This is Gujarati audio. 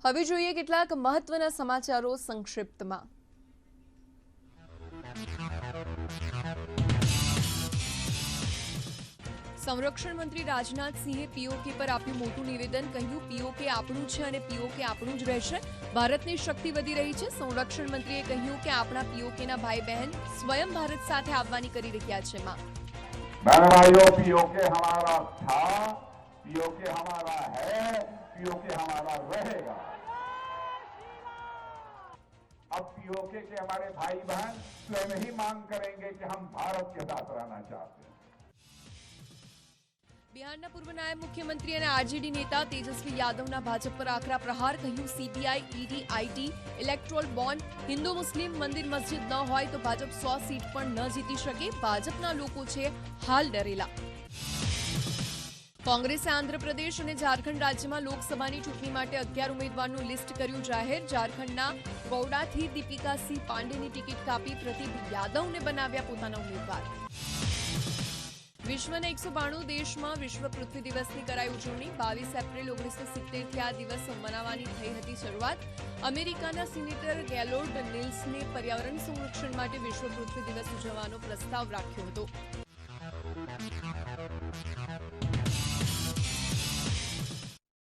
હવે જોઈએ કેટલાક મહત્વના સમાચારો સંક્ષિપ્તમાં। संरक्षण मंत्री राजनाथ सिंहे पीओके पर आप्યું મોટું નિવેદન। કહ્યું પીઓકે આપણું છે અને પીઓકે આપણું જ રહેશે। ભારતની શક્તિ વધી રહી છે। સંરક્ષણ મંત્રીએ કહ્યું કે આપણા પીઓકેના ભાઈ બહેન સ્વયં ભારત સાથે આવવાની કરી રહ્યા છે માંગ। भाइयों, पीओके हमारा था, पीओके हमारा है, पीओके हमारा रहेगा। अब पीओके के हमारे भाई बहन स्वयं ही मांग करेंगे कि हम भारत के साथ रहना चाहते हैं। બિહારના પૂર્વ નાયબ મુખ્યમંત્રી અને આરજેડી નેતા તેજસ્વી યાદવના ભાજપ પર આકરા પ્રહાર। કહ્યું CBI, ED, IT, electoral bond, હિન્દુ મુસ્લિમ મંદિર મસ્જિદ ન હોય તો ભાજપ 100 સીટ પણ ન જીતી શકે। ભાજપના લોકો છે હાલ ડરેલા। કોંગ્રેસે આંધ્રપ્રદેશ અને ઝારખંડ રાજ્યમાં લોકસભાની ચૂંટણી માટે 11 ઉમેદવારનું લિસ્ટ કર્યું જાહેર। ઝારખંડના ગૌડાથી દીપિકા સિંહ પાંડેની ટિકિટ કાપી પ્રતિક યાદવને બનાવ્યા પોતાના ઉમેદવાર। વિશ્વના 192 દેશમાં વિશ્વ પૃથ્વી દિવસની કરાઈ ઉજવણી। 22 એપ્રિલ 1970થી આ દિવસ મનાવવાની થઈ હતી શરૂઆત। અમેરિકાના સિનેટર ગેલોર્ડ નિલ્સને પર્યાવરણ સંરક્ષણ માટે વિશ્વ પૃથ્વી દિવસ ઉજવવાનો પ્રસ્તાવ રાખ્યો હતો।